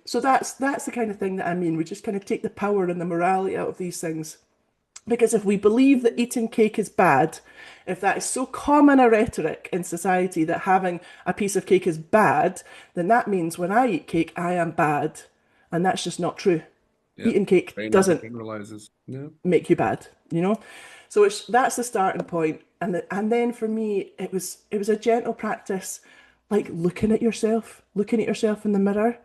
So that's the kind of thing that I mean. We just kind of take the power and the morality out of these things. Because if we believe that eating cake is bad, if that is so common a rhetoric in society that having a piece of cake is bad, then that means when I eat cake, I am bad. And that's just not true. Yeah. Eating cake Brain never doesn't generalizes. No. make you bad. So that's the starting point. And then for me, it was a gentle practice, like looking at yourself in the mirror.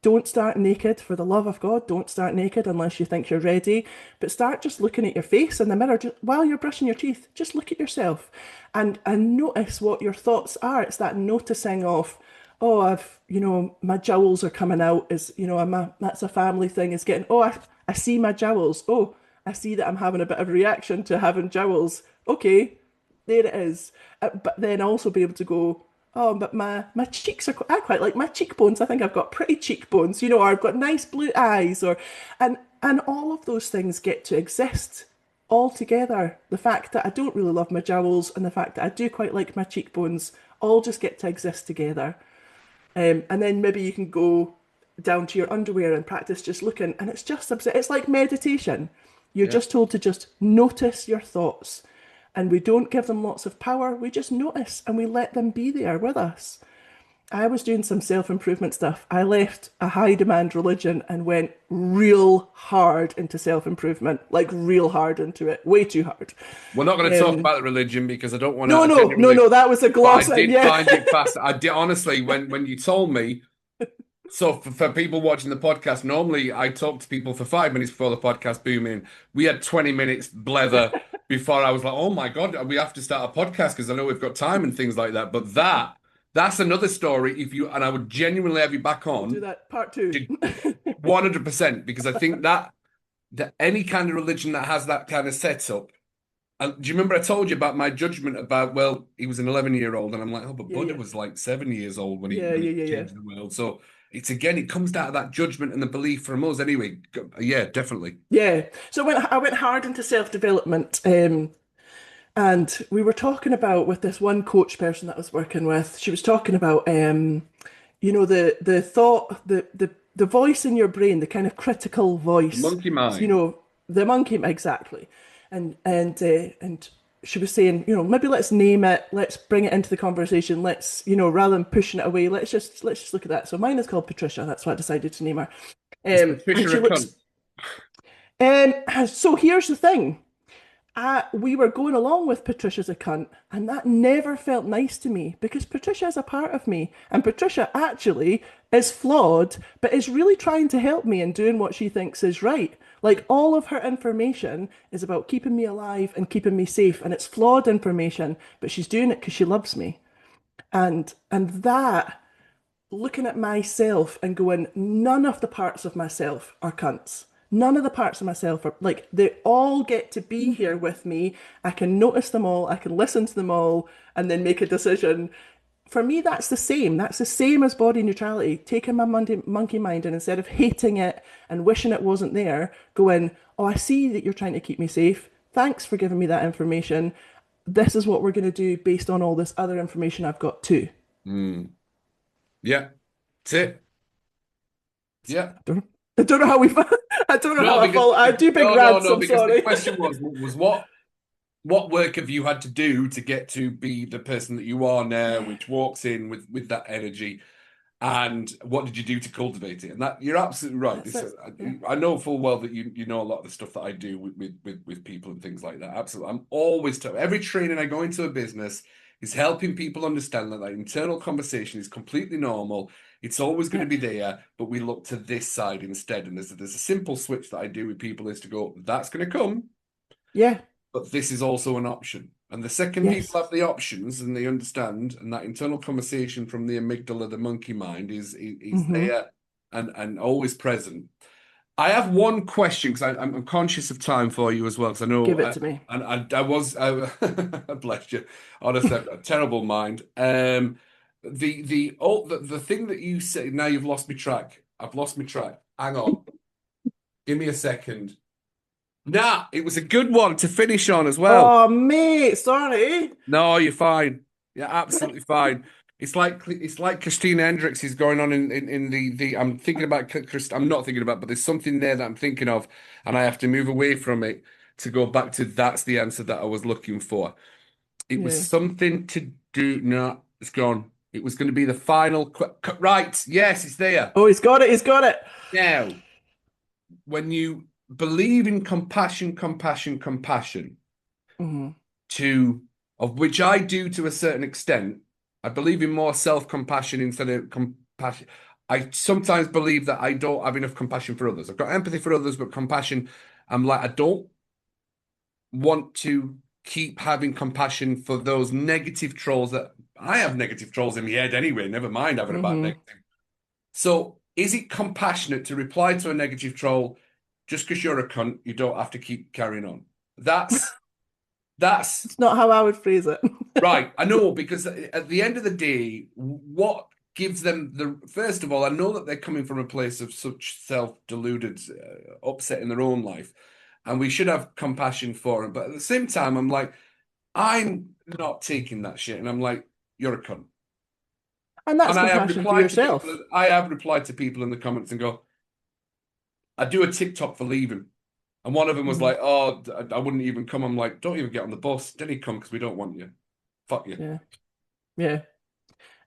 Don't start naked, for the love of God. Don't start naked unless you think you're ready. But start just looking at your face in the mirror while you're brushing your teeth. Just look at yourself and notice what your thoughts are. It's that noticing of, oh, my jowls are coming out. That's a family thing. Is getting, oh, I see my jowls. Oh, I see that I'm having a bit of a reaction to having jowls. Okay, there it is. But then also be able to go, oh, but my cheeks I quite like my cheekbones. I think I've got pretty cheekbones, or I've got nice blue eyes, and all of those things get to exist all together. The fact that I don't really love my jowls and the fact that I do quite like my cheekbones all just get to exist together. And then maybe you can go down to your underwear and practice just looking, and it's like meditation. You're Yeah. just told to just notice your thoughts, and we don't give them lots of power. We just notice and we let them be there with us. I was doing some self-improvement stuff. I left a high demand religion and went real hard into self-improvement, like real hard into it, way too hard. We're not going to talk about the religion because I don't want to. No, I no, no, genuinely, no, that was a but I gloss. did Yeah. find it fast. I did honestly when you told me. So for people watching the podcast, normally I talk to people for 5 minutes before the podcast booming. We had 20 minutes blether before I was like, oh my God, we have to start a podcast because I know we've got time and things like that. But that's another story. And I would genuinely have you back We'll do on that part two. to 100% because I think that any kind of religion that has that kind of setup. And do you remember I told you about my judgment about, well, he was an 11-year-old, and I'm like, oh, but Yeah, Buddha yeah. was like 7 years old when he Yeah, when yeah, he yeah, yeah. changed the world. So it comes down to that judgment and the belief from us anyway. Yeah, definitely. Yeah. So I went hard into self-development. And we were talking about with this one coach person that I was working with, she was talking about the thought, the voice in your brain, the kind of critical The voice, monkey you mind. know, the monkey exactly. And she was saying, maybe let's name it, let's bring it into the conversation, let's, rather than pushing it away, let's just look at that. So mine is called Patricia, that's what I decided to name her. Is And Patricia she a looks cunt? so here's the thing. We were going along with Patricia's a cunt, and that never felt nice to me because Patricia is a part of me, and Patricia actually is flawed, but is really trying to help me in doing what she thinks is right. Like all of her information is about keeping me alive and keeping me safe, and it's flawed information, but she's doing it because she loves me. And that looking at myself and going, none of the parts of myself are cunts. None of the parts of myself are like, they all get to be here with me. I can notice them all, I can listen to them all, and then make a decision. For me, that's the same. That's the same as body neutrality. Taking my monkey mind and instead of hating it and wishing it wasn't there, going, oh, I see that you're trying to keep me safe. Thanks for giving me that information. This is what we're going to do based on all this other information I've got too. Mm. Yeah, that's it. Yeah. I don't know how we. I don't know how No, I because fall. I do big no, no, rants. no, I'm because the sorry. question was what work have you had to do to get to be the person that you are now, which walks in with that energy? And what did you do to cultivate it? And that you're absolutely right. That's it. Yeah. I know full well that you know a lot of the stuff that I do with people and things like that. Absolutely, I'm always every training I go into a business is helping people understand that internal conversation is completely normal. It's always going to Yeah. be there, but we look to this side instead. And there's a simple switch that I do with people is to go, that's going to come, Yeah. but this is also an option. And the second Yes. people have the options and they understand, and that internal conversation from the amygdala, the monkey mind, is Hmm. there and always present. I have one question because I'm conscious of time for you as well, because I know, Give it to me. and I was, bless you, honestly, I've got a terrible mind. The thing that you say now, you've lost me track. I've lost me track. Hang on, give me a second. Nah, it was a good one to finish on as well. Oh, mate, sorry. No, you're fine. You're absolutely fine. It's like Christina Hendricks is going on in the I'm thinking about Chris. I'm not thinking about, but there's something there that I'm thinking of, and I have to move away from it to go back to that's the answer that I was looking for. It was Yeah. something to do. No, it's gone. It was going to be the final. Right. Yes, it's there. Oh, he's got it. He's got it. Now, when you believe in compassion, compassion, compassion, Hmm. to of which I do to a certain extent. I believe in more self-compassion instead of compassion. I sometimes believe that I don't have enough compassion for others. I've got empathy for others, but compassion, I'm like, I don't want to keep having compassion for those negative trolls that I have negative trolls in my head anyway, never mind having about Hmm. negative. So is it compassionate to reply to a negative troll just because you're a cunt, you don't have to keep carrying on? That's It's not how I would phrase it. right. I know because at the end of the day, what gives them the first of all, I know that they're coming from a place of such self-deluded upset in their own life, and we should have compassion for them. But at the same time, I'm like, I'm not taking that shit, and I'm like, you're a cunt. And that's And I have compassion for replied to people. yourself. I have replied to people in the comments and go, I do a TikTok for leaving. And one of them was Hmm. like, "Oh, I wouldn't even come." I'm like, "Don't even get on the bus. Didn't he come because we don't want you? Fuck you." Yeah.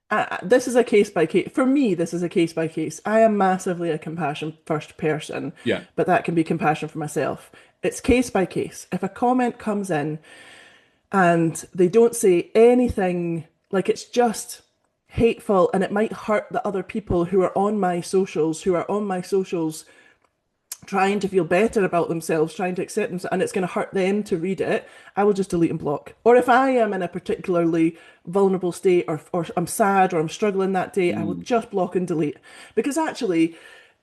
Yeah. This is a case by case. For me, this is a case by case. I am massively a compassion first person, Yeah. but that can be compassion for myself. It's case by case. If a comment comes in and they don't say anything, like it's just hateful and it might hurt the other people who are on my socials trying to feel better about themselves, trying to accept themselves, and it's going to hurt them to read it, I will just delete and block. Or if I am in a particularly vulnerable state or I'm sad or I'm struggling that day, I will Mm. just block and delete. Because actually,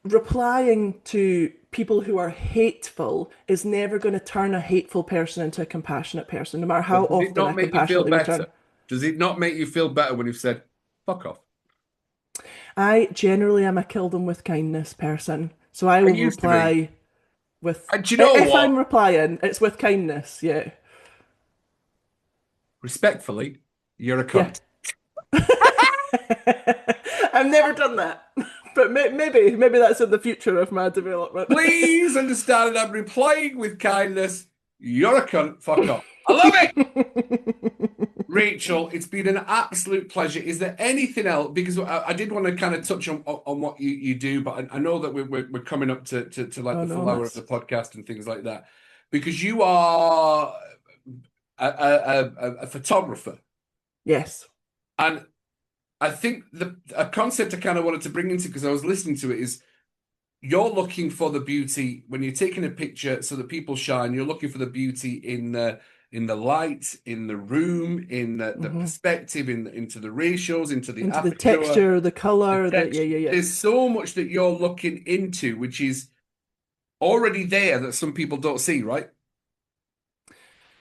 replying to people who are hateful is never going to turn a hateful person into a compassionate person, no matter how But does it often I not make you feel compassionately return. better? Does it not make you feel better when you've said, fuck off? I generally am a kill them with kindness person. So I I will used to be. reply with, And do you know if I'm what? replying, it's with kindness. Yeah. Respectfully, you're a Yeah. cunt. I've never done that. But maybe that's in the future of my development. Please understand I'm replying with kindness. You're a cunt. Fuck off. I love it. Rachel, it's been an absolute pleasure. Is there anything else? Because I did want to kind of touch on what you do, but I know that we're coming up to like Oh the no, full hour of the that's podcast and things like that. Because you are a photographer. yes. And I think a concept I kind of wanted to bring into because I was listening to it is you're looking for the beauty when you're taking a picture so that people shine. You're looking for the beauty in the light, in the room, in the Hmm. perspective, into the ratios, into the Into the aperture, texture, the the color, the yeah, text. yeah, yeah. There's so much that you're looking into, which is already there that some people don't see, right?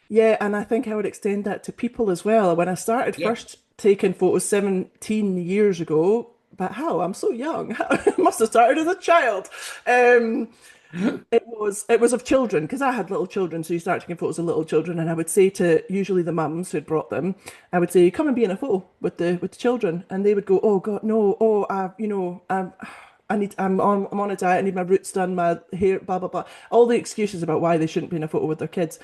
Yeah, and I think I would extend that to people as well. When I started Yeah. first taking photos 17 years ago, but how? I'm so young. I must have started as a child. Um, it was of children because I had little children, so you start taking photos of little children, and I would say to usually the mums who'd brought them, I would say, "Come and be in a photo with the children," and they would go, "Oh God, no! Oh, I'm on a diet. I need my roots done, my hair, blah blah blah." All the excuses about why they shouldn't be in a photo with their kids,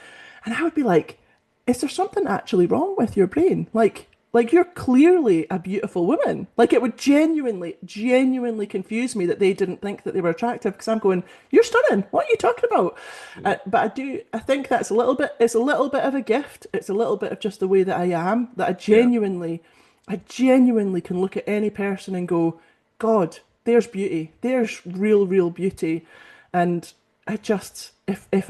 and I would be like, "Is there something actually wrong with your brain? Like." Like, you're clearly a beautiful woman. Like, it would genuinely confuse me that they didn't think that they were attractive because I'm going, you're stunning. What are you talking about? Yeah. But I think that's it's a little bit of a gift. It's a little bit of just the way that I am, that Yeah. I genuinely can look at any person and go, God, there's beauty. There's real beauty. And I just, if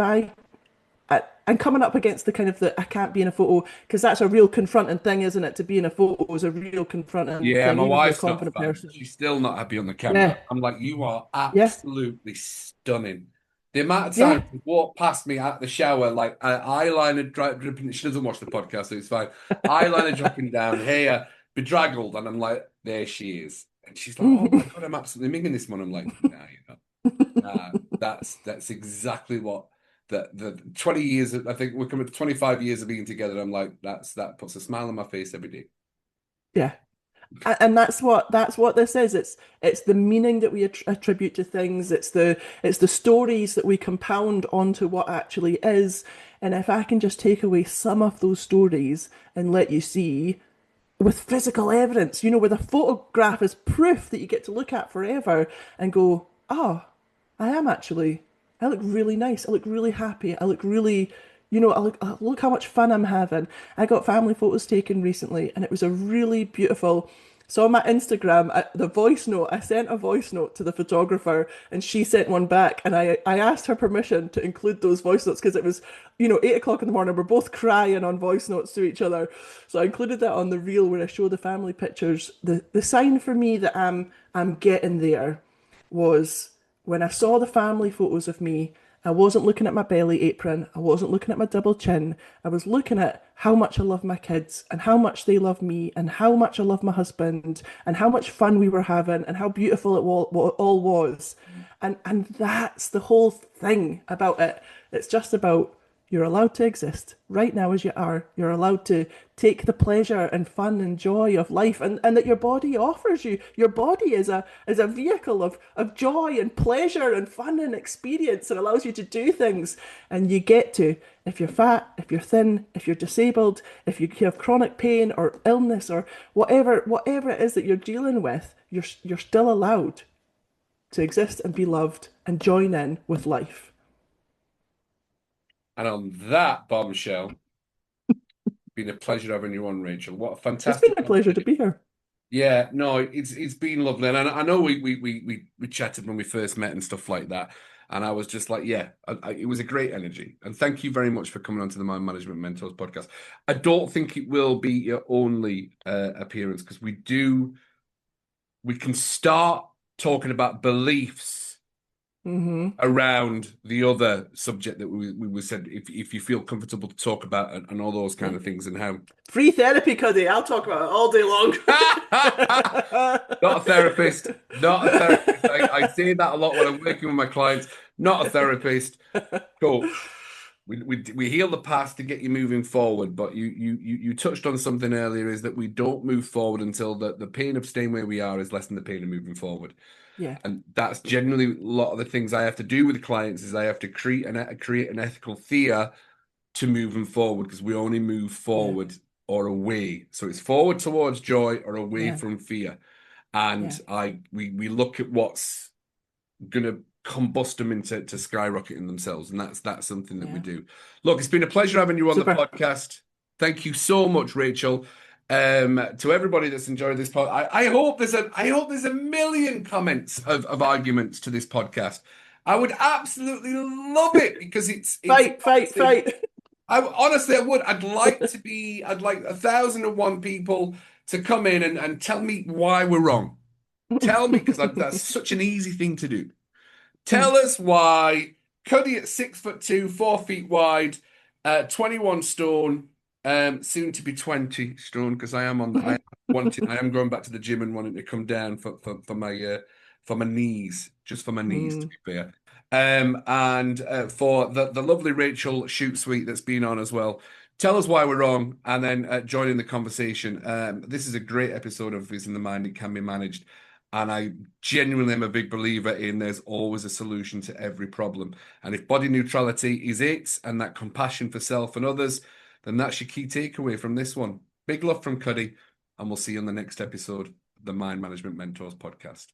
I'm coming up against the kind of the I can't be in a photo because that's a real confronting thing, isn't it? To be in a photo is a real confronting Yeah, thing, my even for a wife's not a confident fan. person. She's still not happy on the camera. Yeah, I'm like, you are yeah, absolutely stunning. The amount of yeah. times she walked past me at the shower, like eyeliner dripping. She doesn't watch the podcast, so it's fine. Eyeliner dropping down, hair bedraggled, and I'm like, there she is. And she's like, oh my God, I'm absolutely minging this one. I'm like, nah, you're not. Nah, that's exactly what the 20 years. I think we're coming to 25 years of being together. I'm like, that puts a smile on my face every day. Yeah. And that's what this is. It's the meaning that we attribute to things. It's the stories that we compound onto what actually is. And if I can just take away some of those stories and let you see with physical evidence, where the photograph is proof that you get to look at forever and go, oh, I look really nice. I look really happy. I look really, look how much fun I'm having. I got family photos taken recently and it was a really beautiful. So on my Instagram, I sent a voice note to the photographer and she sent one back and I asked her permission to include those voice notes because it was, 8 o'clock in the morning. We're both crying on voice notes to each other. So I included that on the reel where I show the family pictures. The sign for me that I'm getting there was when I saw the family photos of me, I wasn't looking at my belly apron. I wasn't looking at my double chin. I was looking at how much I love my kids and how much they love me and how much I love my husband and how much fun we were having and how beautiful all was. And that's the whole thing about it. It's just about you're allowed to exist right now as you are. You're allowed to take the pleasure and fun and joy of life and that your body offers you. Your body is a vehicle of joy and pleasure and fun and experience and allows you to do things. And you get to, if you're fat, if you're thin, if you're disabled, if you have chronic pain or illness or whatever it is that you're dealing with, you're still allowed to exist and be loved and join in with life. And on that bombshell, been a pleasure having you on, Rachel. What a It's been fantastic a pleasure to conversation. be here. Yeah, no, it's been lovely, and I know we chatted when we first met and stuff like that, and I was just like, yeah, it was a great energy, and thank you very much for coming onto the Mind Management Mentors podcast. I don't think it will be your only appearance because we can start talking about beliefs Hmm. around the other subject that we said if you feel comfortable to talk about and all those kind Yeah. of things and how Free therapy, Cuddy. I'll talk about it all day long. not a therapist, not a therapist. I say that a lot when I'm working with my clients. Not a therapist. Cool. We heal the past to get you moving forward, but you touched on something earlier is that we don't move forward until the pain of staying where we are is less than the pain of moving forward. Yeah, And that's generally a lot of the things I have to do with clients is I have to create an ethical fear to move them forward because we only move yeah, forward or away. So it's forward towards joy or away yeah, from fear. And yeah, we look at what's gonna combust them into skyrocketing themselves. And that's something that we yeah. do. Look, it's been a pleasure having you on the Super. podcast. Thank you so much, Rachel. To everybody that's enjoyed this pod, I hope there's a million comments of arguments to this podcast. I would absolutely love it because it's Fight, fight, honestly, fight. honestly I would. I'd like 1,001 people to come in and tell me why we're wrong. Tell me because that's such an easy thing to do. Tell us why Cuddy at 6'2", 4 feet wide, 21 stone, soon to be 20 stone because I am going back to the gym and wanting to come down for my knees, just for my knees to Mm. be fair. And for the lovely Rachel Shoot Suite that's been on as well. Tell us why we're wrong and then join in the conversation. This is a great episode of Is in the Mind It Can Be Managed. And I genuinely am a big believer in there's always a solution to every problem. And if body neutrality is it and that compassion for self and others, then that's your key takeaway from this one. Big love from Cuddy. and we'll see you on the next episode of the Mind Management Mentors podcast.